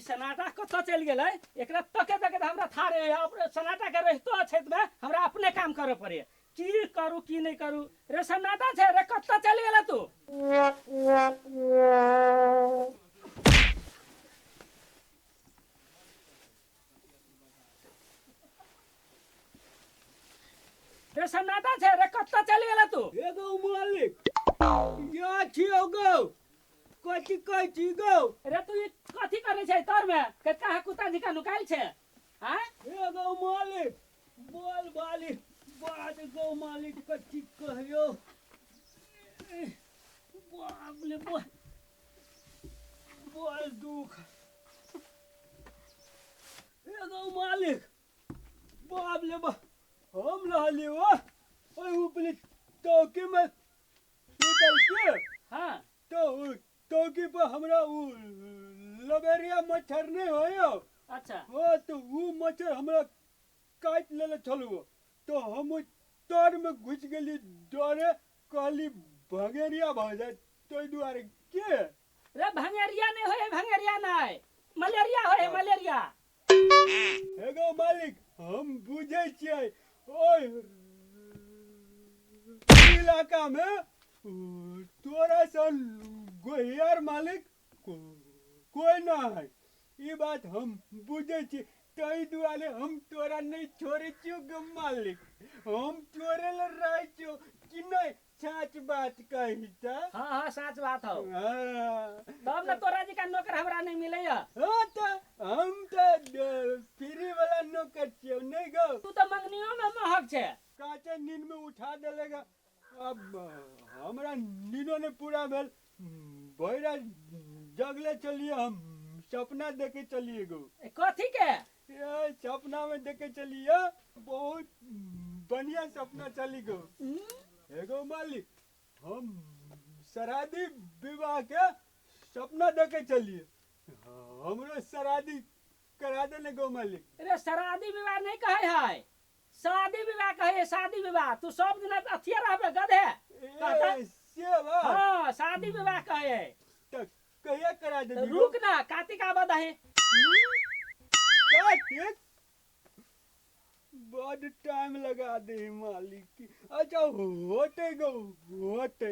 सनाटा कत चल गेलै एकरा तके तके हमरा थारे अब सनाटा के रहितो क्षेत्र में हमरा अपने काम करे पड़े की करू की नहीं करू रे सनाटा छे रे कत चल गेला तू रे सनाटा छे रे कत चल गेला तू एगो मालिक या छियो गो कथी कहै छी गो रे तू ई कथी करे छै तोर में कतका कुत्ता जिका नुकाइल छे हां एगो मालिक बोल बाली बात गो मालिक कथी कहयो बाप ले बोल दुख एगो मालिक बाप ले हम रहली हो ओए ऊपरी चौकी में सुतल के हां तो चौकी पर हमरा लबेरिया मच्छर नहीं होयो अच्छा हो तो वो मच्छर हमरा काट लेले छलु तो हम तर में घुस गेली डरे कहली भंगेरिया भ जाए तो दुआरे के रे भंगेरिया नहीं होए भंगेरिया नहीं मलेरिया होए मलेरिया एगो मालिक हम बुझे छियै ओए इलाका में तोरा सन गोहियार मालिक कोई ना है ये बात हम बुझे छी तई दुआरे हम तोरा नहीं छोड़े छियो ग मालिक हम तोरे ल रह छियो कि नहीं सच बात कही त हां हां सच बात हो हां तब न तोरा जी का नौकर हमरा नहीं मिलैया हां त हम त फ्री वाला नौकर छियो नहीं गो तू तो मंगनियों में महक छे काचे नींद में उठा देलेगा अब हमरा नींदो ने पूरा भेल भैरा जगले चलिए हम सपना देखे चलिए गो कथी के ये सपना में देखे चलिए बहुत बढ़िया सपना चली गो एगो मालिक हम शादी विवाह के सपना देखे चलिए हमरो शादी करा देने गो मालिक रे शादी विवाह नहीं कहे है शादी विवाह कहे शादी विवाह तू सब दिन अथिया रहबे गधे सेवा हां शादी विवाह कहे त कहिया करा दे रुक ना कार्तिक आबद है कार्तिक बहुत टाइम लगा दे मालिक की अच्छा होते गो होते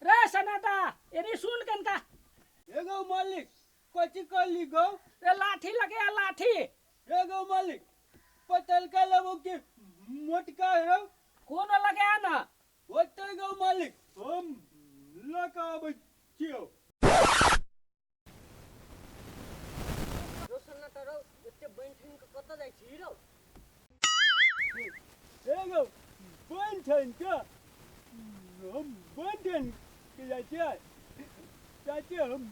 रे सनाटा एनी सुन कनका एगो मालिक कथी कहली गो रे लाठी लगे लाठी एगो मालिक पतल का लेबो के मोटका है कोनो लगे ना होते गो मालिक हम लगाबै छियो रोशनटा रौ एते बैठन के कत जाय छी रौ एगो बैठन के हम बैठन के जाय छियै चाची हम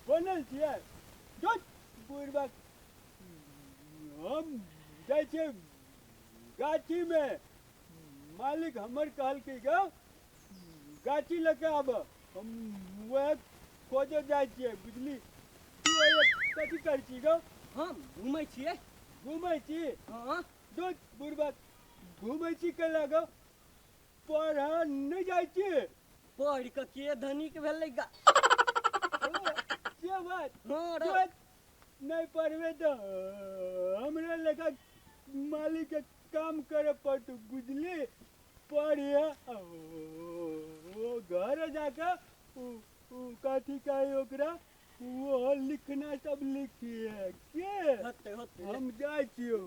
बनल छियै जो बुढ़बा हम जाय छियै गाछी में मालिक हमर कहल के गो गाछी लेके आब हम वह खोजे जाय छियै बुझली तू कथी कर छी गो हम घुमै छियै घुमै छी हां जो बुढ़बा घुमै छी के लगो पढ़ नहीं जाय छी पढ़ के धनिक भेलै गा के बात हां रौ नहीं पढ़बे तो हमरे लेखा मालिक के काम करे पड़त बुझली पढ़िए ओ घर जाके कथी कहे ओकरा वो लिखना सब लिखिए के होते हम जाय छियो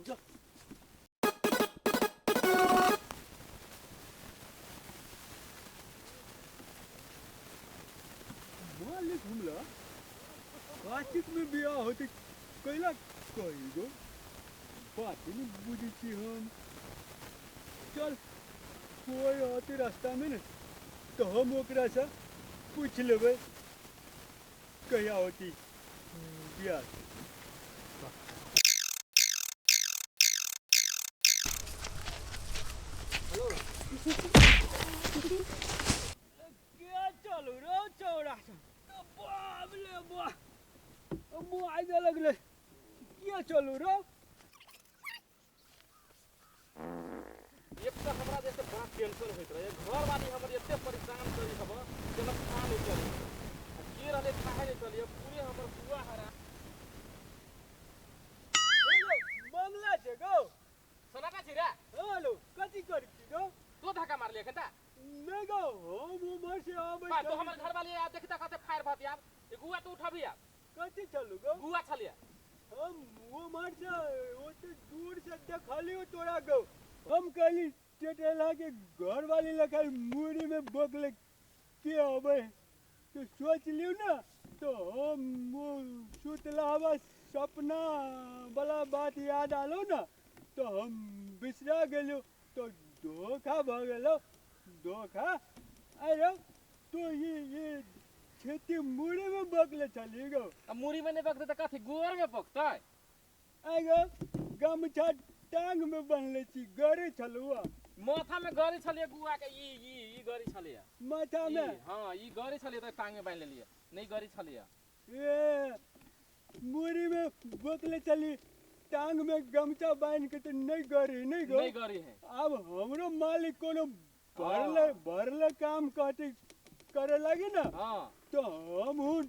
मालिक हमला कार्तिक में बियाह होते कैला कही गो बात नहीं बुझी छी हम चल कोई आते रास्ता में न तो हम ओकरा से पूछ लेबै कहिया होती बियाह हेलो क्या चलो रो चौड़ा बाप ले बा मुआइजा लगले क्या चलो रो एक तो हमरा जैसे बड़ा टेंशन होइत रहे घर वाली हमर एते परेशान करी सब जे हम काम उठल हम उमर से आबै बा तो हमर घर वाली आ देखता कहते फायर भाती आप ए गुआ तो उठबी आप कथी चलू गो गुआ छलिए हम उमर से ओते दूर से देखलियो तोरा गो हम कहली टेटेला के घर वाली लखल मुड़ी में बगले के आबै तो सोच लियो ना तो हम वो सुतला हवा सपना वाला बात याद आलो ना तो हम बिसरा गेलो तो धोखा भ गेलो धोखा अरे तो ये खेती मुड़ी में बगले चली गो अब मुरी में नहीं पकते तो कथी गुआर में पकता है आगो गमछा टांग में बनले छी गरे छलुआ माथा में गरी छलिए गुआ के ई गरी छलिए माथा में हां ई गरी छलिए तो टांग में बांध लेलिए नहीं गरी छलिए ए मुड़ी में बगले चली टांग में गमछा बांध के तो नहीं गरी नहीं गो नहीं गरी है अब हमरो मालिक कोनो भरले काम काटे करे लगे ना हां तो हम हूँ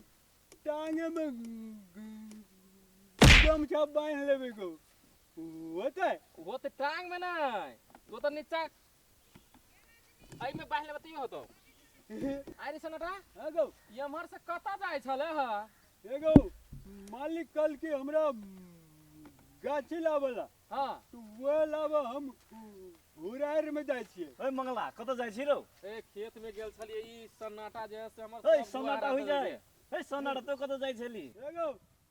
टांगे में गमछा बांध लेवे को होता है वो तो टांग में नहीं वो तो नीचा आई में बांध लेबे तो होतो आरी सनटा एगो ये हमर से कता जाय छले ह एगो मालिक कल के हमरा गाछी लावला हां तो वो लावा हम हुरार में जाय छिए ओए मंगला कत जाइ छी रौ ए खेत में गेल छलिए ई सन्नाटा जे से हमर ओए सन्नाटा होई जाय ए सन्नाटा तो कत जाइ छली एगो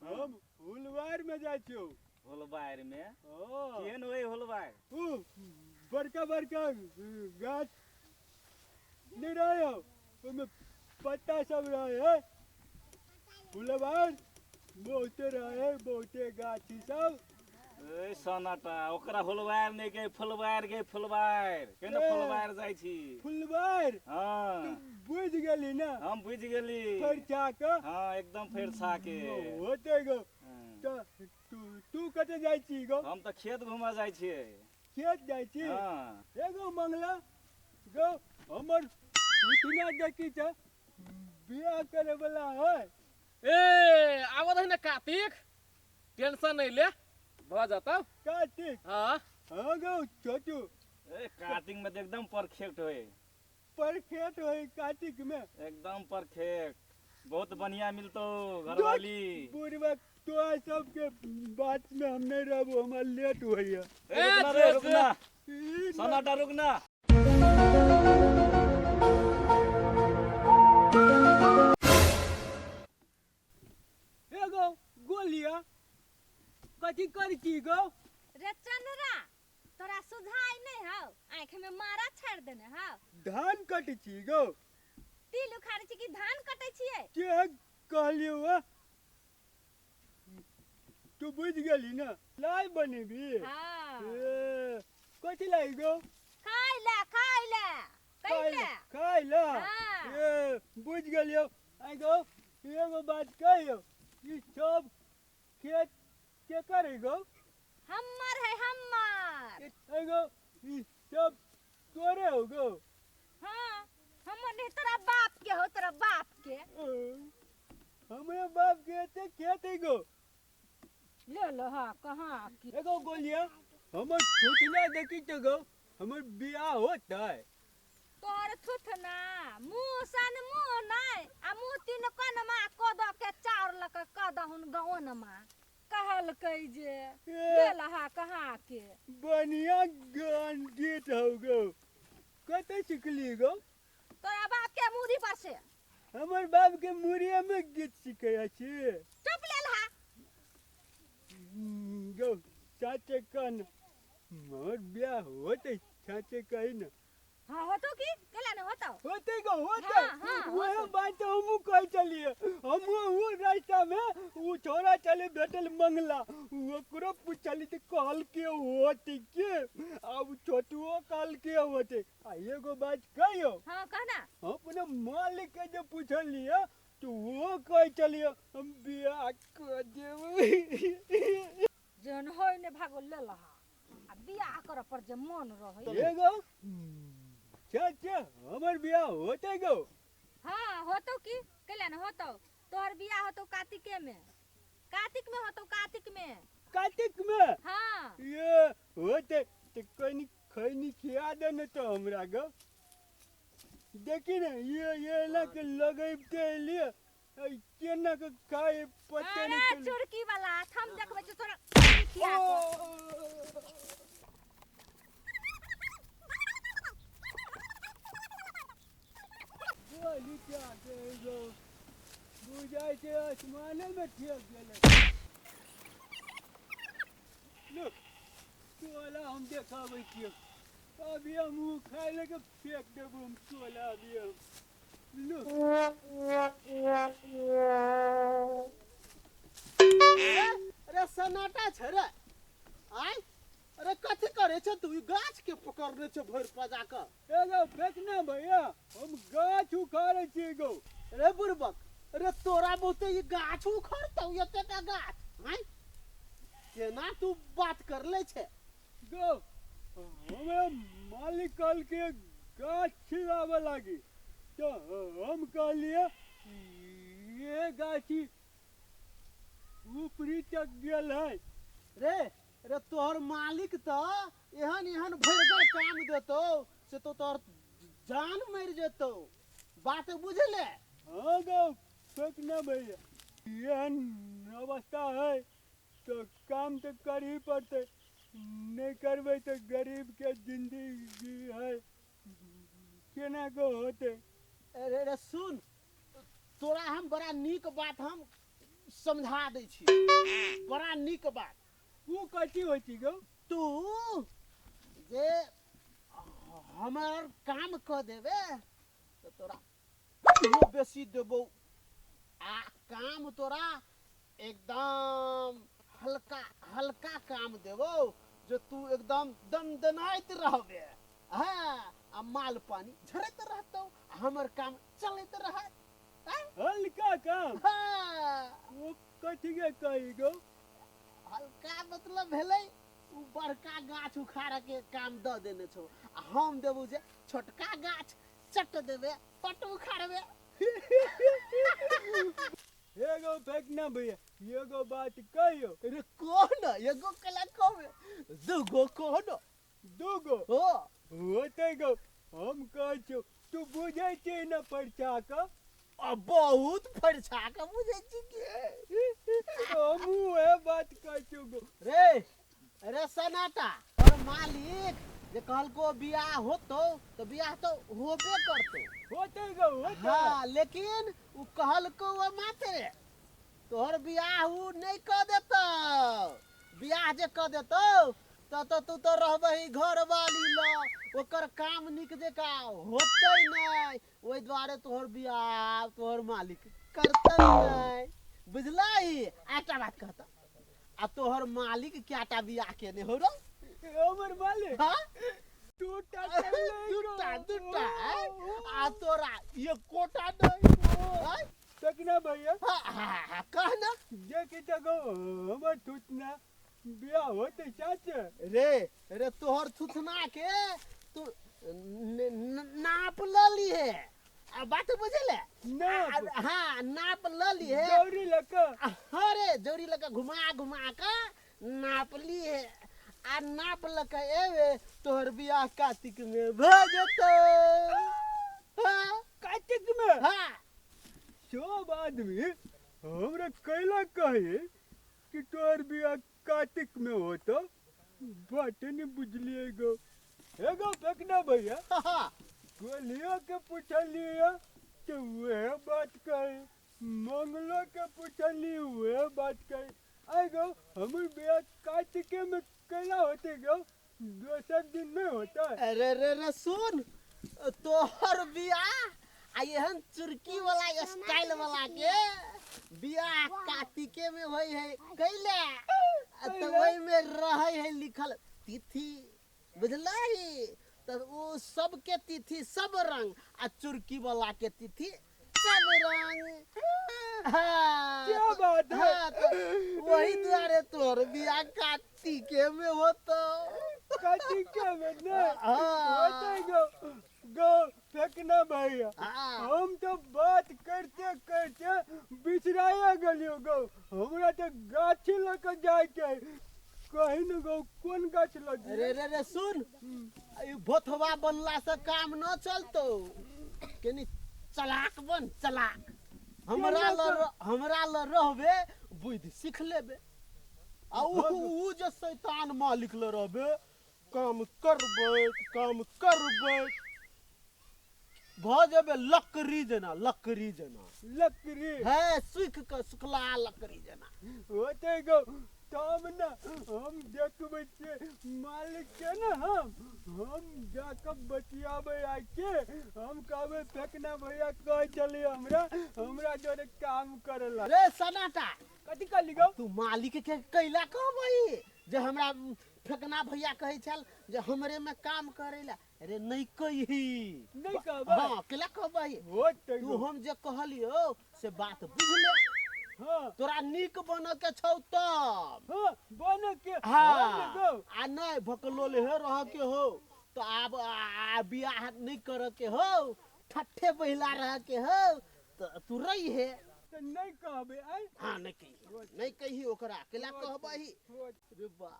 हम हुलवार में जाय छियो होलबार में ओ केहन होय होलबार ऊ बड़का बड़का गाछ नहीं रहे उसमें पत्ता सब रहे फुलवार बहुते रहे बहुते गाछी सब ए सन्नाटा ओकरा होलबार नहीं के फुलबार केना ए। फुलबार जाइ छी फुलवार हां बुझ गेली ना हम बुझ गेली फिर जाके हां एकदम फेर छाके होते गो हाँ। तो तू कते जाय छी गो हम तो खेत घुमा जाइ छियै खेत जाय छी हां एगो मंगला गो हमर सुतिना देखी छ बियाह करे वाला है ए आवत है ना कार्तिक टेंशन नहीं ले भ जाता कार्तिक हां हाँ गो छोटू ए कार्तिक में तो एकदम परफेक्ट होय परफेक्ट है कार्तिक में एकदम परफेक्ट बहुत बढ़िया मिलतो घरवाली पूर्वक तो सबके बात में हम नहीं रहबो हमार लेट होइया ए रुकना रे रुकना सन्नाटा रुकना एगो गोलिया कथी कर की गो रे चंद्रा तोरा सुझाई नहीं हो आंख में मारा छाड़ देने हो धान कट छी गो तिल उखाड़ छी कि धान कटै छियै के कहलियो वा तू बुझ गेली ना लाई बनेबी हां ए कथी लाई गो खाइ ले कैले खाइ ला हाँ। ए बुझ गेलियो आई गो एगो बात कहियो ई सब खेत के करे गो हमर है हमर एगो ई सब तोरे हो गो हां हमर नहीं तोरा बाप के हो तोरा बाप के हमरे बाप के ते खेत है गो ले लो हां कहां की एगो गोलिया हमर छुटना देखी तो गो हमर बियाह होता है तोर थुथना मुंह सन मुंह नहीं आ मुंह तीन कनमा कोद के चार लक कद हुन गौनमा कहल कई जे ले लहा कहां के बढ़िया गान गीत हो गो कते सिखली गो तोरा बाप के मुड़ी पर से हमर बाप के मुरिया में गीत सिखे छी चुप ले लहा गो चाचे कन मोर बियाह होते चाचे कही ना हां होतो की केला न होतो होते गो होते हाँ, हाँ, वो होते। बात हम कह चलिए हम वो रास्ता में वो छोरा चले भेटल मंगला ओकरो पूछली त कहल के होते के अब छोटुओ कहल के होते आ एगो बात कहियो हां कहना अपने मालिक के जो पूछलिए तो वो कह चलिए हम बियाह कर देब जन होय ने भागो ले लहा आ बियाह कर पर जे मन रहे एगो चाचा हमर बियाह होते गो हां होतो की केला न होतो तोहर बियाह होतो कार्तिक में कार्तिक में हां ये होते तो कनी खैनी खिया दे न तो हमरा गो देखी ना ये ना के लगैबते लिए केना के खाए पते अरे नहीं चले चुरकी वाला हम देखबै छ तोरा खिया के बोली क्या कहेगो बुझाय छै आसमाने में ठेक गेलै लोक तोला हम देखाबै छियै अभी हम उ खाय लगे फेंक देबो हम तोला अभी हम लोक अरे सन्नाटा छै रे आय अरे कथी करे छ तू ई गाछ के पकड़ने छ भर पजा क एगो फेंकना भैया हम गाछ उखाड़े छियै गो रे बुड़बक अरे तोरा बहुते ई गाछ उखड़तौ एते टा गाछ आय केना तू बात कर ले छे गो हमें मालिक कल के गाछ खिलावे लागी तो हम कहलिए ये गाछी ऊपरी तक गेल है रे अरे तोहर मालिक तो एहन एहन भरगर काम देतो से तो तोहर जान मर जेतो बात बुझले हाँ गो फेंकना भैया एहन अवस्था है तो काम तो कर ही पड़ते नहीं करबे तो गरीब के जिंदगी है केना को होते अरे रे सुन तोरा हम बड़ा नीक बात हम समझा दै छी बड़ा नीक बात वो कथी होती गो तू जे हमार काम क देबे तो तोरा इहो बेसी देबो आ काम तोरा एकदम हल्का हल्का काम देबो जो तू एकदम दनदनाइत रहबे हाँ आ माल पानी झरत रहतौ हमर काम चलत रहत हाँ? हल्का काम हाँ वो कथी के कही गो हल्का मतलब भेलै उ बड़का गाछ उखाड़ के काम द देने छौ आ हम देबो जे छोटका गाछ चट देबे पट उखाड़बे एगो फेंकना भैया एगो बात कहियो अरे कौन एगो कला कहबे दूगो कौन दूगो हो होते गो हम कह छो तू बुझे छी न परचा का आ बहुत फरछा के बुझै छी के हम है बात कह छो गो रे अरे सनाटा और मालिक जे कहलको बियाह होतो तो बियाह तो होबे करतो होते गो होते हाँ लेकिन उ कहलको वो माते तोहर बियाह उ नहीं क देतो बियाह जे क देतो तो तू तो रहबही घर वाली ल ओकर काम निक जेका होतै नहीं ओइ द्वारे तोहर बियाह तोहर मालिक करतै नहीं बुझलही एकटा बात कहता आ तोहर मालिक क्याटा बियाह केने हो रो हमर मालिक हाँ टूटा दुटा आ तोरा ये कोटा नहीं हाँ? फेंकना भैया हाँ, कहना जे कि गो हमर टूटना बियाह होते चाचा रे रे तोहर थुथना के तू नाप लली है आ बात बुझले नाप हाँ नाप लली है गौरी लका अरे जोड़ी लगा घुमा घुमा का नाप ली है आ नाप लका एवे तोहर बियाह कार्तिक में भ जतो हाँ कार्तिक में हाँ सब आदमी हमरा कैला कहे कि तोहर बियाह कार्तिक में होता बात नहीं बुझलिए गो एगो फेंकना भैया हाँ गोलियों के पूछलिए तो वह बात कहे मंगलो के पूछली वह बात कहे आएगो हमर बियाह कार्तिक में कैला होते गो दोसर दिन में होता है अरे रे रे सुन तोहर बियाह आ एहन चुरकी वाला स्टाइल वाला के बियाह कार्तिके में होई है कैले तो ओई में रहे है लिखल तिथि बुझलही तो वो सब के तिथि सब रंग आ चुरकी वाला के तिथि सब रंग हाँ, क्या बात है? हाँ, तो वही द्वारे तोहर बियाह कार्तिके में होतो कार्तिक में नहीं हाँ। होता है गो गो फेंकना भैया हाँ। हम तो बात करते करते बिछराया गलियो गो हमरा तो गाछ लग जाए के कहीं न गो कौन गाछ लग अरे रे रे सुन ई भोथवा बनला से काम न चलतो केनी चलाक बन चलाक। हमरा ल रहबे बुद्धि सीख लेबे। आ ऊ जे शैतान मालिक ल रहबे काम करबै भ जेबे लकड़ी जना लकड़ी है सूख के सुखला लकड़ी जना। होते गो तब ना हम देखबै छियै मालिक के ना हम जाके बतियाबै आके हम कहबै फेकना भैया कह चली हमरा जोरे काम करेला। रे सनाटा कथी कहली गो तू मालिक के कैला कहबै जे हमरा फेकना भैया कहै छल जे हमरे में काम करेला। अरे नहीं कही नहीं कहबै हाँ केला कहबै होते तू गो हम जे कहलियो से बात बुझ ले। हाँ तोरा नीक बन के छौ तब हाँ बन के हाँ गो आ नहीं भकलोल हे रह के हो तो अब बियाह नहीं कर के हो ठट्ठे बहिला रह के हो तो तू रही है। तो नहीं कहबै आई हाँ नहीं कही ओकरा केला कहबही। रे बा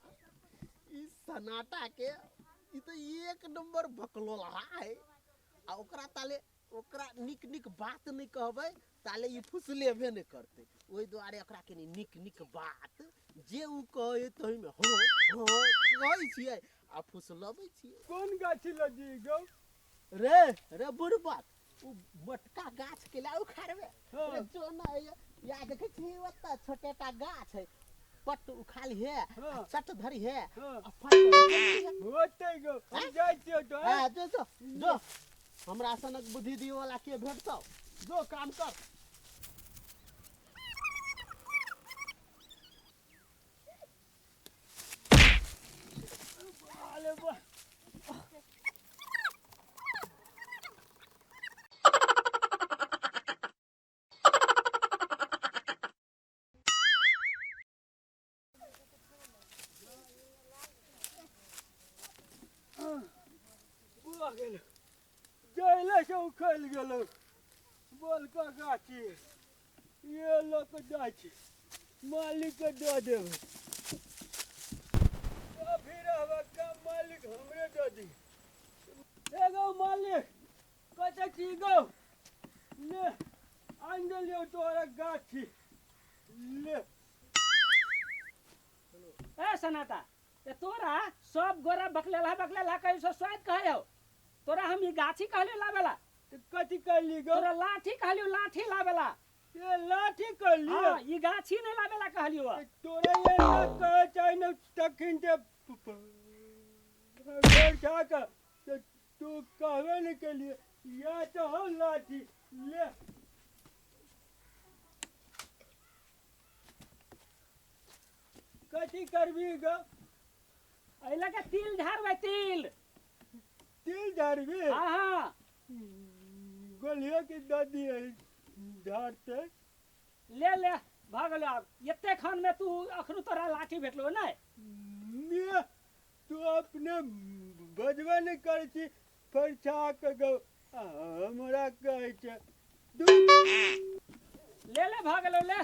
ई सनाटा के ई तो एक नंबर भकलोल है। आ ओकरा ताले ओकरा निक बात नहीं कहबै ताले ई फुसलेबे नहीं करते। ओहि दुआरे ओकरा के निक बात जे ऊ कहे तहि में हाँ कहै छियै आ फुसलबै छियै। कौन गाछी लगी गो रे बुढ़बात ऊ मोटका गाछ के ला उखाड़बे। हाँ। रे जो ना या देखे छी ओत्ता छोटेटा गाछ है पट उखाली है हाँ। चट धरी है हाँ। आ फट होते गो हम जाइ छियै तो हां जो हमरा सनक बुद्धि दियो वाला के भेटतौ जो काम कर। अरे बा बुआ गेल जइले से उखल गेल बोल का गाछी ये लोग जाइ छी मालिक के दे देबै फिर का मालिक हमरे दे दी। एगो मालिक कते छी गो ले आन लियो तोरा गाछी ले। ए सनाटा ए तोरा सब गोरा बकलेला कहीं से स्वाद कहे हो। तोरा हम ई गाछी कहले लावेला तो कथी कहली गो तोरा लाठी कहलियो लाठी लावेला। ये लाठी कहली हाँ ई गाछी नहीं लावेला कहलियो। तोरा ये ना कहे चाहे न तखन से घर जाकर तू कहवे नहीं के लिए या तो हो लाठी ले। कथी करबी गो अइला के तिल झाड़बै तिल। तिल झाड़बी हाँ हाँ गोलियों की दादी है झाड़ते ले भागल आब एते खान में तू अखरू तोरा लाठी भेटलो नहीं। ये तू अपने बजबे नहीं करे छी फरछा के गो हमरा कहे छै ले भागलो ले